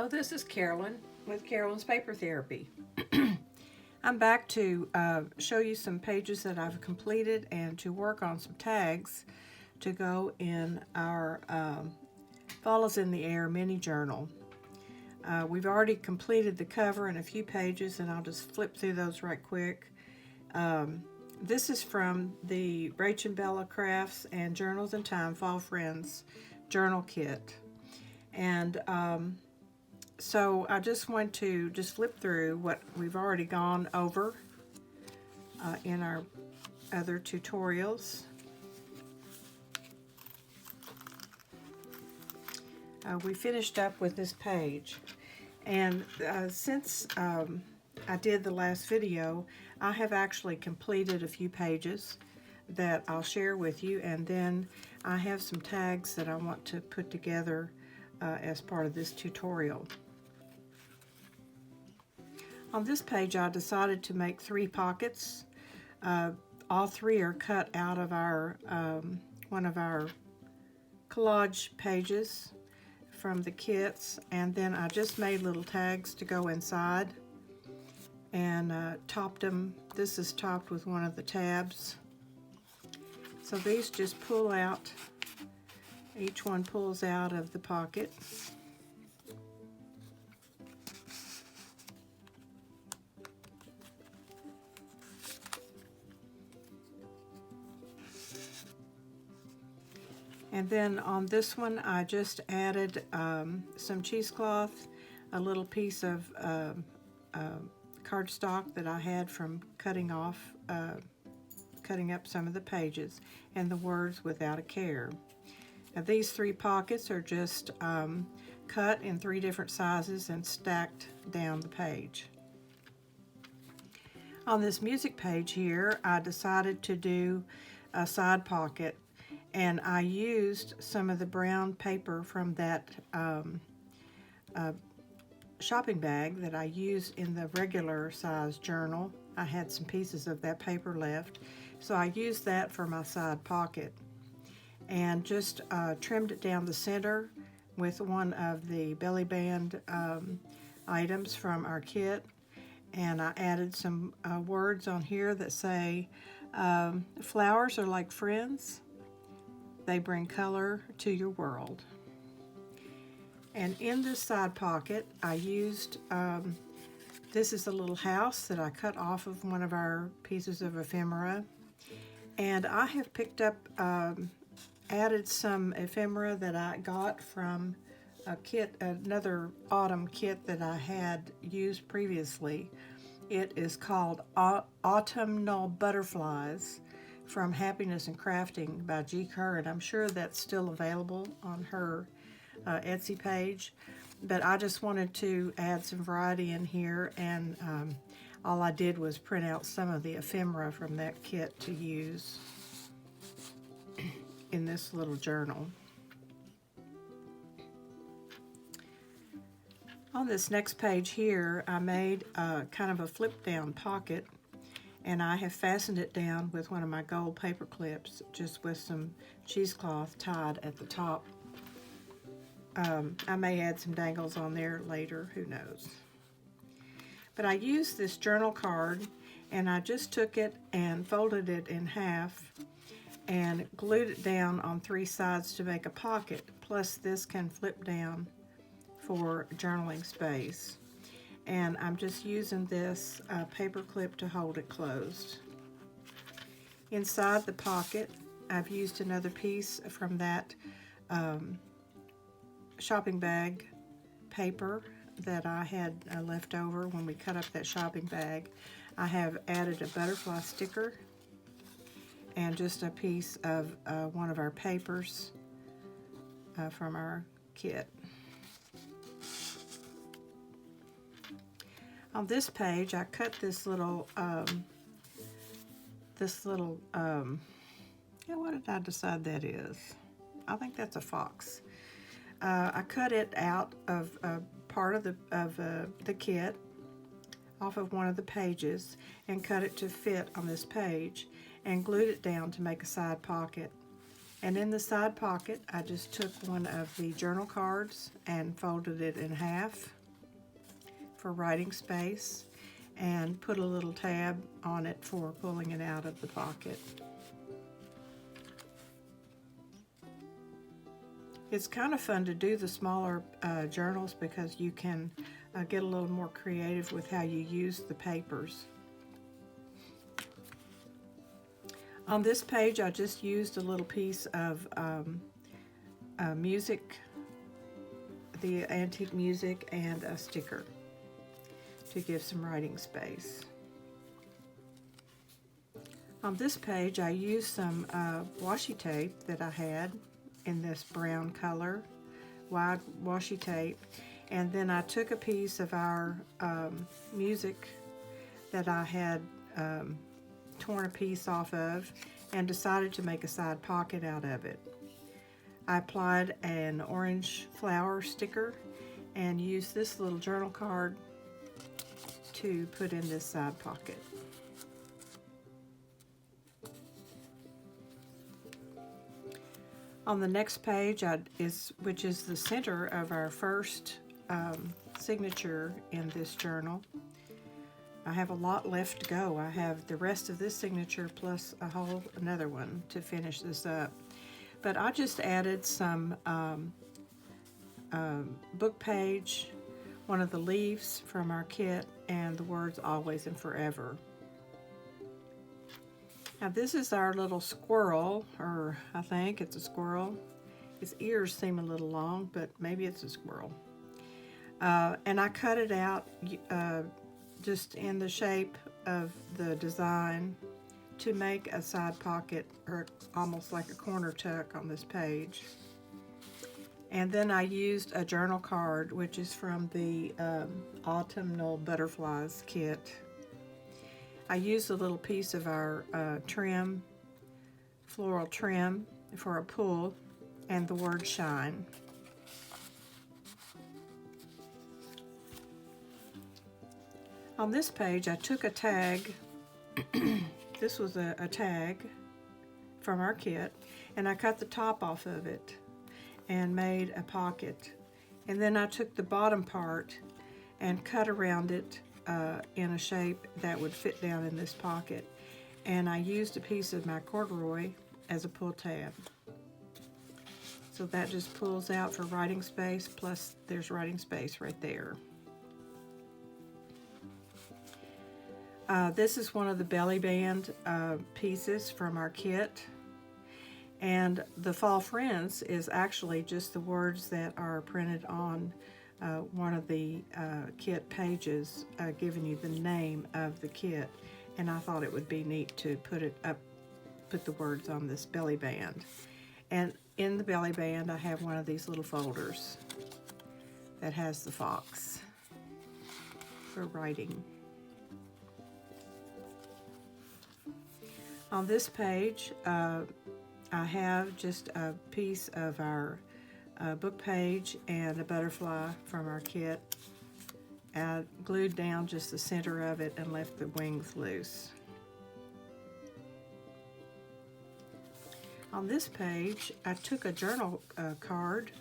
Hello, this is Carolyn with Carolyn's Paper Therapy. I'm back to show you some pages that I've completed and to work on some tags to go in our Fall is in the Air mini journal. We've already completed the cover and a few pages, and I'll just flip through those right quick. This is from the Rach and Bella Crafts and Journals in Time Fall Friends Journal Kit. And so I just want to flip through what we've already gone over in our other tutorials. We finished up with this page, and since I did the last video, I have actually completed a few pages that I'll share with you, and then I have some tags that I want to put together as part of this tutorial. On this page, I decided to make 3 pockets. All 3 are cut out of our one of our collage pages from the kits, and then I just made little tags to go inside and topped them. This is topped with one of the tabs. So these just pull out, each one pulls out of the pocket. And then on this one, I just added some cheesecloth, a little piece of cardstock that I had from cutting up some of the pages, and the words "Without a Care." Now these 3 pockets are just cut in 3 different sizes and stacked down the page. On this music page here, I decided to do a side pocket, and I used some of the brown paper from that shopping bag that I used in the regular size journal. I had some pieces of that paper left, so I used that for my side pocket, and just trimmed it down the center with one of the belly band items from our kit, and I added some words on here that say, "Flowers are like friends. They bring color to your world." And in this side pocket, I used, this is a little house that I cut off of one of our pieces of ephemera. And I have picked up, added some ephemera that I got from a kit, another autumn kit that I had used previously. It is called Autumnal Butterflies from Happiness and Crafting by G. Kerr, and I'm sure that's still available on her Etsy page. But I just wanted to add some variety in here, and all I did was print out some of the ephemera from that kit to use in this little journal. On this next page here, I made kind of a flip down pocket, and I have fastened it down with one of my gold paper clips, just with some cheesecloth tied at the top. I may add some dangles on there later, who knows. But I used this journal card, and I just took it and folded it in half and glued it down on 3 sides to make a pocket. Plus this can flip down for journaling space. And I'm just using this paper clip to hold it closed. Inside the pocket, I've used another piece from that shopping bag paper that I had left over when we cut up that shopping bag. I have added a butterfly sticker and just a piece of one of our papers from our kit. On this page, I cut this little, what did I decide that is? I think that's a fox. I cut it out of part of the kit, off of one of the pages, and cut it to fit on this page, and glued it down to make a side pocket. And in the side pocket, I just took one of the journal cards and folded it in half for writing space, and put a little tab on it for pulling it out of the pocket. It's kind of fun to do the smaller journals because you can get a little more creative with how you use the papers. On this page, I just used a little piece of music, the antique music, and a sticker to give some writing space. On this page, I used some washi tape that I had in this brown color, wide washi tape, and then I took a piece of our music that I had torn a piece off of and decided to make a side pocket out of it. I applied an orange flower sticker and used this little journal card to put in this side pocket. On the next page, which is the center of our first signature in this journal, I have a lot left to go. I have the rest of this signature plus another one to finish this up. But I just added some book page, one of the leaves from our kit, and the words always and forever. Now this is our little squirrel, or I think it's a squirrel. His ears seem a little long, but maybe it's a squirrel. And I cut it out just in the shape of the design to make a side pocket, or almost like a corner tuck on this page. And then I used a journal card, which is from the Autumnal Butterflies kit. I used a little piece of our trim, floral trim, for a pull, and the word shine. On this page, I took a tag. This was a tag from our kit, and I cut the top off of it and made a pocket. And then I took the bottom part and cut around it in a shape that would fit down in this pocket. And I used a piece of my corduroy as a pull tab. So that just pulls out for writing space, plus there's writing space right there. This is one of the belly band pieces from our kit. And the Fall Friends is actually just the words that are printed on one of the kit pages, giving you the name of the kit. And I thought it would be neat to put the words on this belly band. And in the belly band, I have one of these little folders that has the fox for writing. On this page, I have just a piece of our book page and a butterfly from our kit. I glued down just the center of it and left the wings loose. On this page, I took a journal card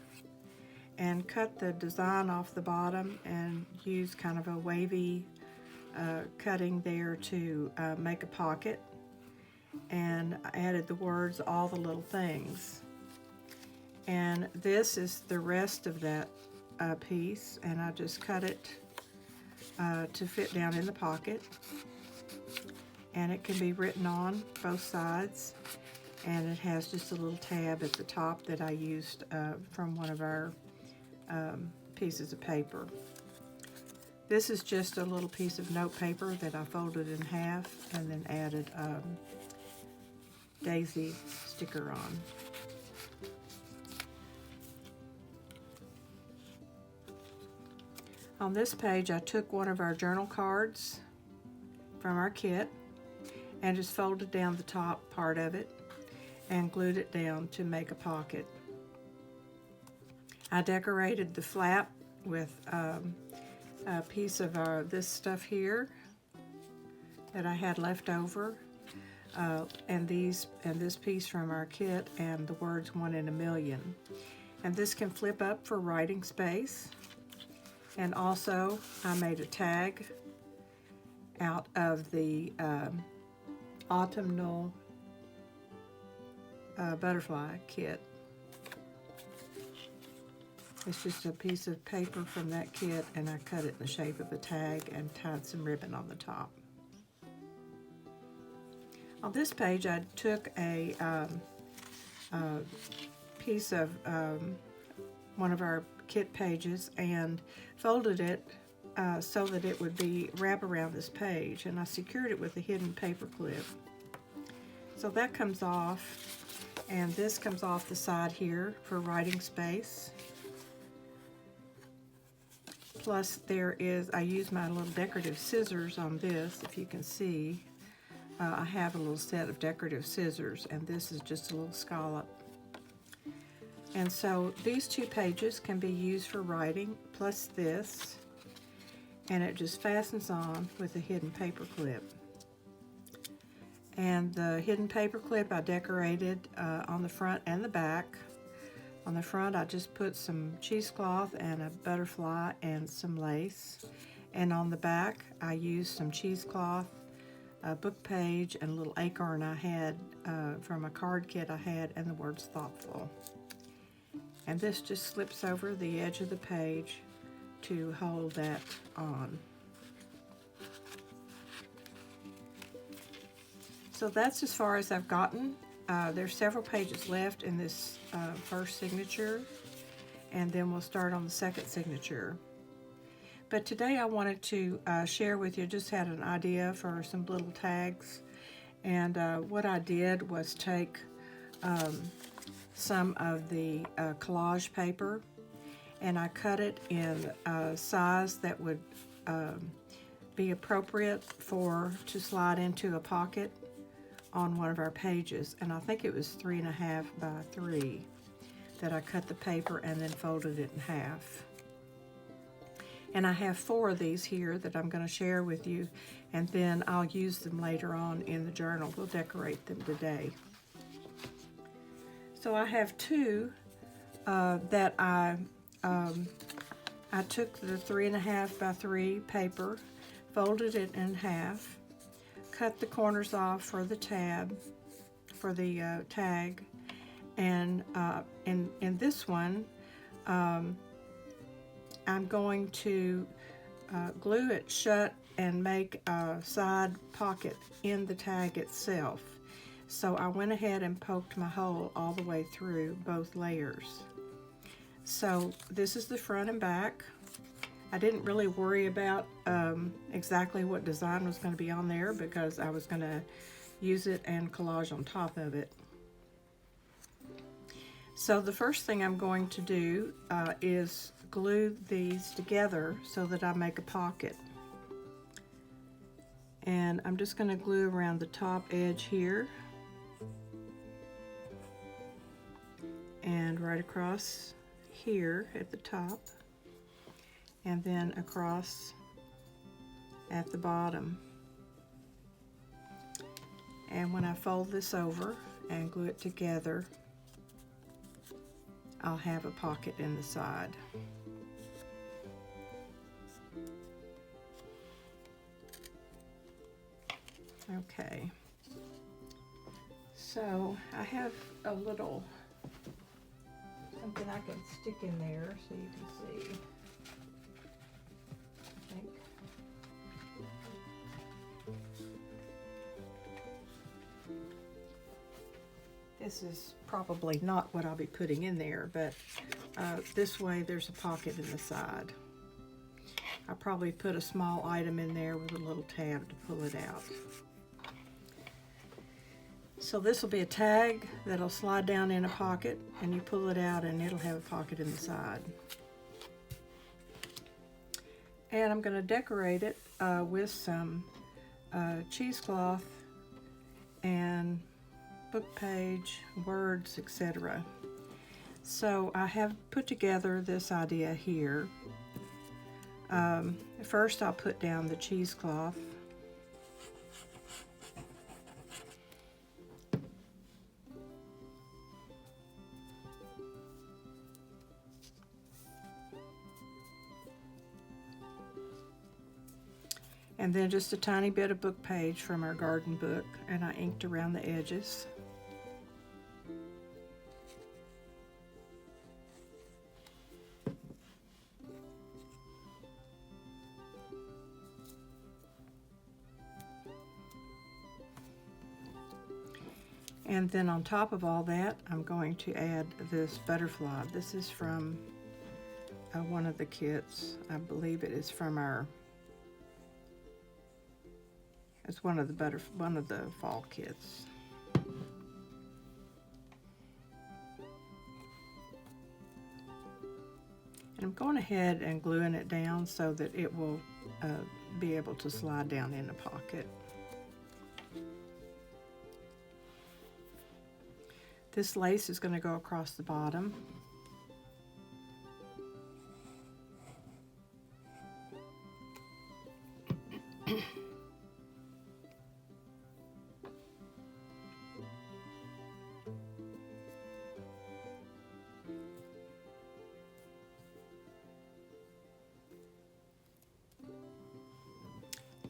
and cut the design off the bottom and used kind of a wavy cutting there to make a pocket. And I added the words, all the little things. And this is the rest of that piece, and I just cut it to fit down in the pocket. And it can be written on both sides, and it has just a little tab at the top that I used from one of our pieces of paper. This is just a little piece of note paper that I folded in half and then added daisy sticker on. On this page, I took one of our journal cards from our kit and just folded down the top part of it and glued it down to make a pocket. I decorated the flap with a piece of this stuff here that I had left over. and this piece from our kit, and the words 1 in a million. And this can flip up for writing space. And also I made a tag out of the autumnal butterfly kit. It's just a piece of paper from that kit, and I cut it in the shape of a tag and tied some ribbon on the top. On this page, I took a piece of one of our kit pages and folded it so that it would be wrap around this page, and I secured it with a hidden paper clip. So that comes off, and this comes off the side here for writing space. Plus I use my little decorative scissors on this, if you can see. I have a little set of decorative scissors, and this is just a little scallop. And so these two pages can be used for writing, plus this, and it just fastens on with a hidden paper clip. And the hidden paper clip I decorated on the front and the back. On the front, I just put some cheesecloth and a butterfly and some lace. And on the back, I used some cheesecloth, a book page, and a little acorn I had from a card kit I had, and the words thoughtful. And this just slips over the edge of the page to hold that on. So that's as far as I've gotten. There's several pages left in this first signature, and then we'll start on the second signature. But today I wanted to share with you, just had an idea for some little tags, and what I did was take some of the collage paper, and I cut it in a size that would be appropriate to slide into a pocket on one of our pages. And I think it was 3.5 by 3 that I cut the paper and then folded it in half. And I have 4 of these here that I'm going to share with you, and then I'll use them later on in the journal. We'll decorate them today. So I have 2 that I took the 3.5 by 3 paper, folded it in half, cut the corners off for the tab, for the tag, and in this one, I'm going to glue it shut and make a side pocket in the tag itself. So I went ahead and poked my hole all the way through both layers. So this is the front and back. I didn't really worry about exactly what design was going to be on there, because I was going to use it and collage on top of it. So the first thing I'm going to do is glue these together so that I make a pocket. And I'm just going to glue around the top edge here, and right across here at the top, and then across at the bottom. And when I fold this over and glue it together, I'll have a pocket in the side. Okay, so I have a little something I can stick in there so you can see. I think. This is probably not what I'll be putting in there, but this way there's a pocket in the side. I'll probably put a small item in there with a little tab to pull it out. So this will be a tag that'll slide down in a pocket, and you pull it out and it'll have a pocket in the side. And I'm going to decorate it with some cheesecloth and book page, words, etc. So I have put together this idea here. First I'll put down the cheesecloth, And then just a tiny bit of book page from our garden book, and I inked around the edges. And then on top of all that, I'm going to add this butterfly. This is from one of the kits. I believe it is from it's one of the fall kits. And I'm going ahead and gluing it down so that it will be able to slide down in the pocket. This lace is going to go across the bottom.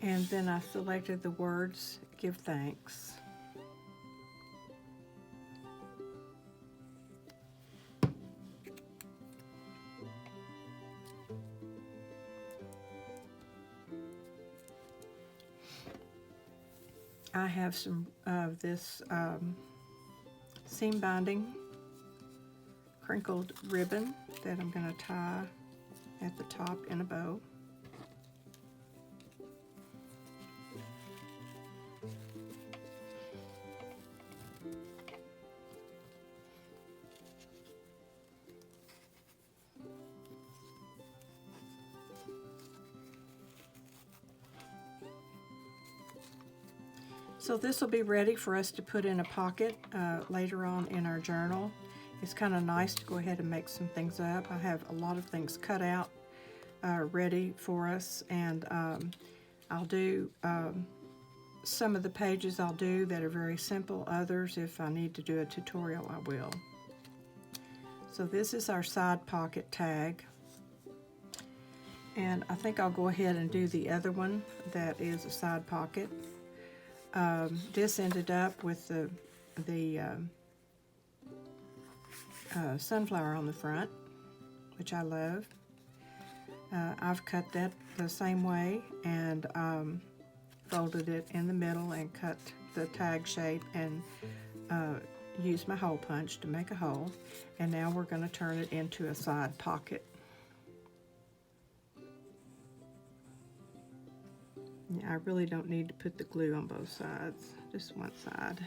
And then I selected the words, "Give thanks." I have some of this seam binding crinkled ribbon that I'm going to tie at the top in a bow. So this will be ready for us to put in a pocket later on in our journal. It's kind of nice to go ahead and make some things up. I have a lot of things cut out ready for us, and I'll do some of the pages I'll do that are very simple. Others, if I need to do a tutorial, I will. So this is our side pocket tag. And I think I'll go ahead and do the other one that is a side pocket. This ended up with the sunflower on the front, which I love. I've cut that the same way and folded it in the middle and cut the tag shape and used my hole punch to make a hole. And now we're going to turn it into a side pocket. I really don't need to put the glue on both sides, just one side.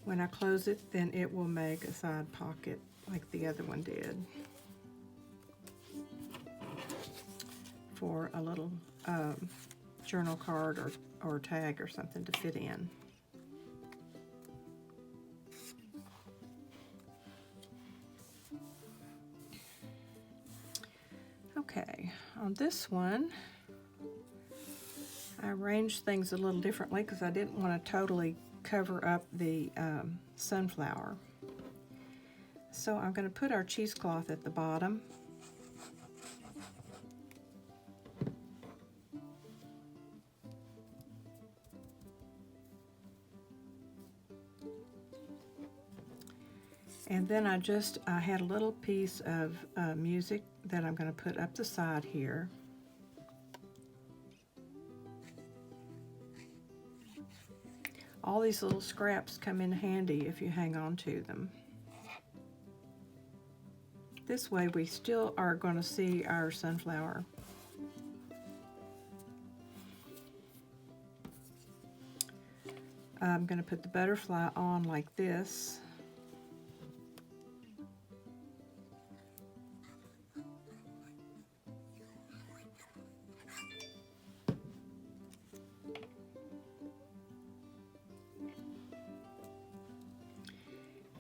When I close it, then it will make a side pocket like the other one did for a little journal card or tag or something to fit in. Okay, on this one, I arranged things a little differently because I didn't want to totally cover up the sunflower. So I'm going to put our cheesecloth at the bottom. And then I had a little piece of music that I'm going to put up the side here. All these little scraps come in handy if you hang on to them. This way we still are going to see our sunflower. I'm going to put the butterfly on like this.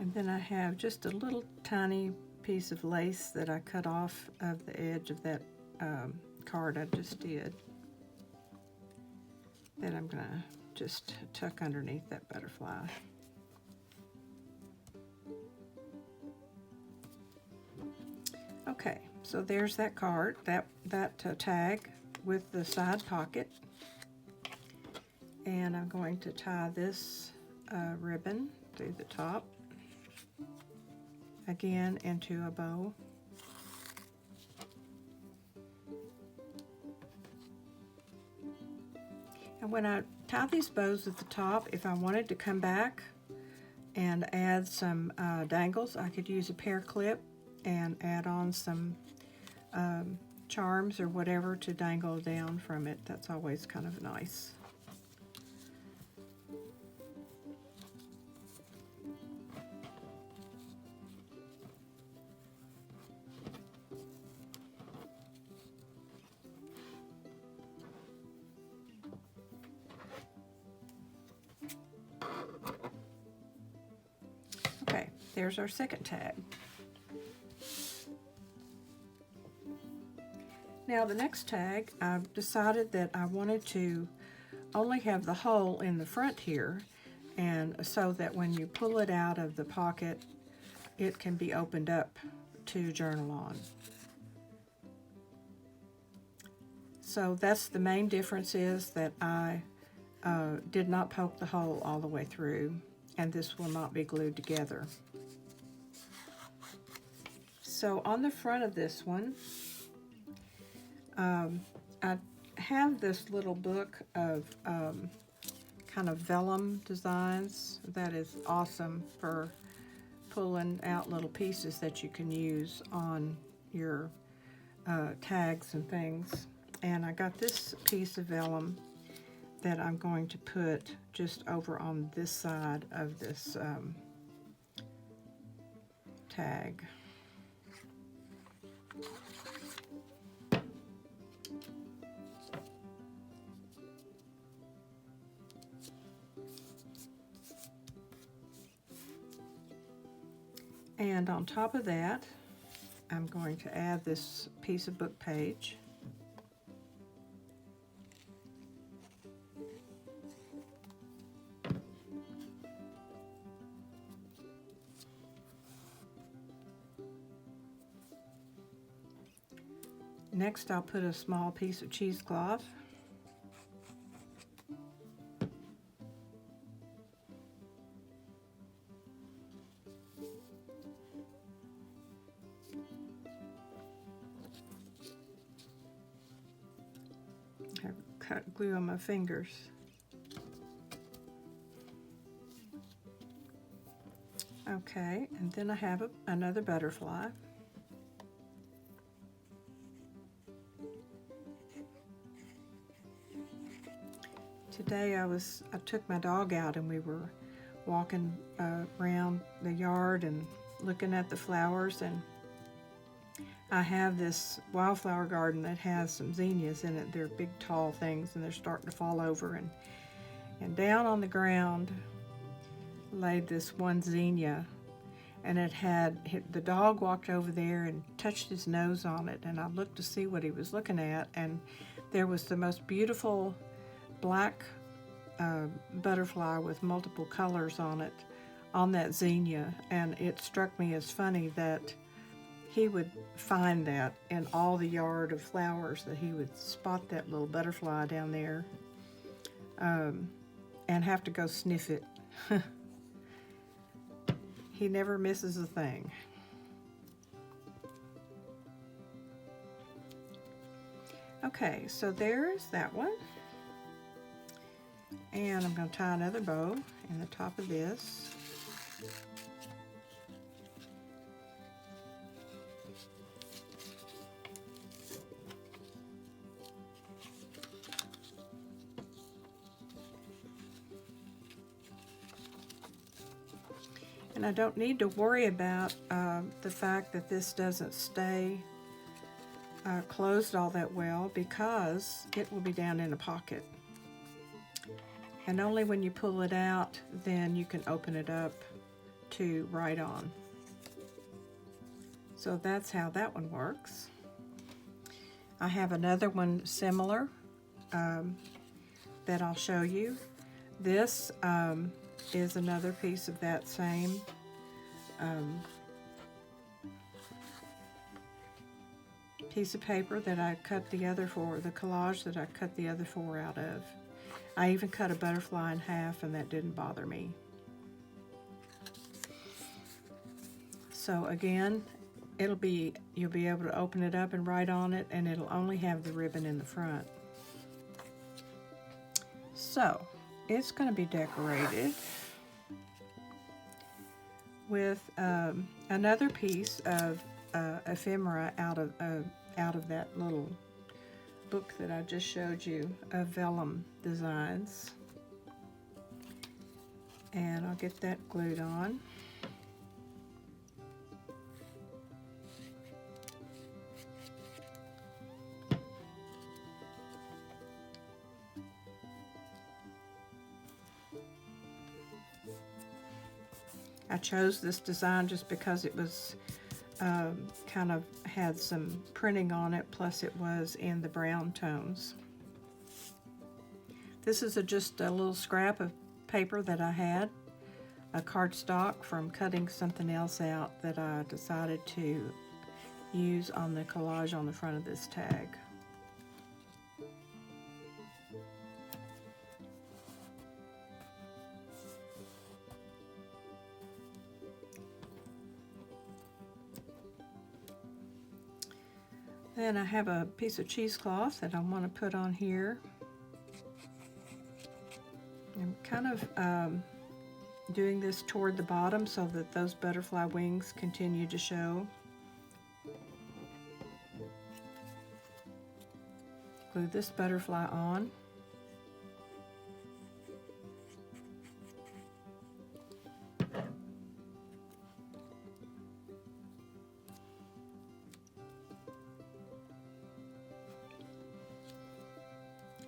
And then I have just a little tiny piece of lace that I cut off of the edge of that card I just did, that I'm going to just tuck underneath that butterfly. Okay, So there's that card, that tag with the side pocket. And I'm going to tie this ribbon through the top, again into a bow. And when I tie these bows at the top, if I wanted to come back and add some dangles, I could use a pear clip and add on some charms or whatever to dangle down from it. That's always kind of nice. Okay, there's our second tag. Now the next tag, I've decided that I wanted to only have the hole in the front here, and so that when you pull it out of the pocket, it can be opened up to journal on. So that's the main difference, is that I did not poke the hole all the way through, and this will not be glued together. So on the front of this one, I have this little book of kind of vellum designs that is awesome for pulling out little pieces that you can use on your tags and things. And I got this piece of vellum that I'm going to put just over on this side of this tag. And on top of that, I'm going to add this piece of book page. Next, I'll put a small piece of cheesecloth. I have cut glue on my fingers. Okay, and then I have another butterfly. Today I took my dog out and we were walking around the yard and looking at the flowers, and I have this wildflower garden that has some zinnias in it. They're big tall things and they're starting to fall over, and down on the ground laid this one zinnia, and the dog walked over there and touched his nose on it, and I looked to see what he was looking at, and there was the most beautiful black butterfly with multiple colors on it, on that zinnia. And it struck me as funny that he would find that in all the yard of flowers, that he would spot that little butterfly down there and have to go sniff it. He never misses a thing. Okay, so there's that one. And I'm going to tie another bow in the top of this. And I don't need to worry about the fact that this doesn't stay closed all that well, because it will be down in a pocket. And only when you pull it out, then you can open it up to write on. So that's how that one works. I have another one similar that I'll show you. This is another piece of that same piece of paper that I cut the other four, the collage that I cut the other four out of. I even cut a butterfly in half, and that didn't bother me. So again, you'll be able to open it up and write on it, and it'll only have the ribbon in the front. So it's going to be decorated with another piece of ephemera out of that little book that I just showed you of vellum designs. And I'll get that glued on. I chose this design just because it was kind of had some printing on it, plus it was in the brown tones. This is just a little scrap of paper that I had, a cardstock from cutting something else out that I decided to use on the collage on the front of this tag. Then I have a piece of cheesecloth that I want to put on here. I'm kind of doing this toward the bottom so that those butterfly wings continue to show. Glue this butterfly on.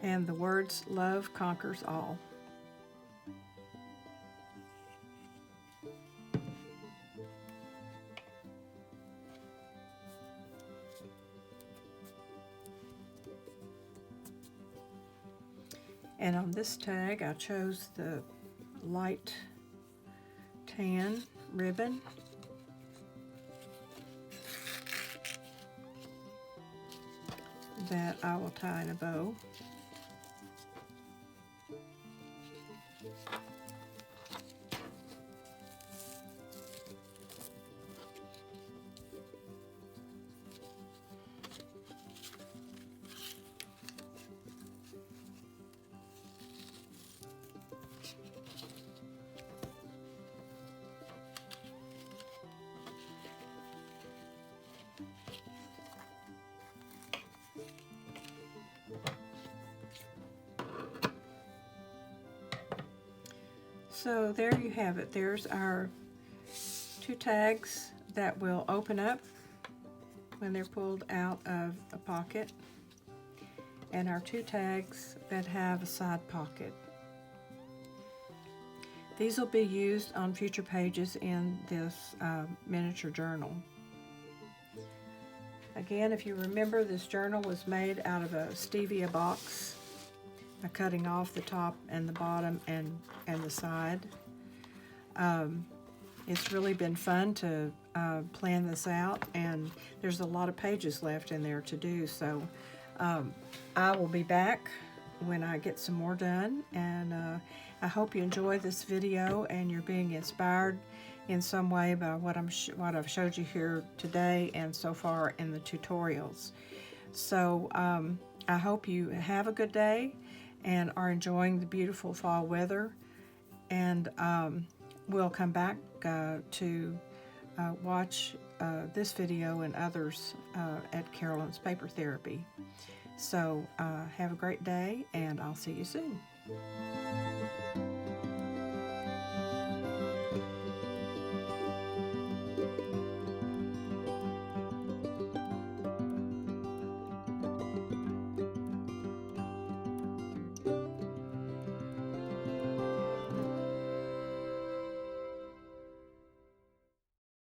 And the words, "Love conquers all." And on this tag, I chose the light tan ribbon. That I will tie in a bow. So there you have it. There's our two tags that will open up when they're pulled out of a pocket, and our two tags that have a side pocket. These will be used on future pages in this miniature journal. Again, if you remember, this journal was made out of a stevia box, cutting off the top and the bottom and the side. It's really been fun to plan this out, and there's a lot of pages left in there to do, so I will be back when I get some more done, and I hope you enjoy this video and you're being inspired in some way by what I've showed you here today and so far in the tutorials. So I hope you have a good day and are enjoying the beautiful fall weather, and we'll come back to watch this video and others at Carolyn's Paper Therapy. So have a great day, and I'll see you soon.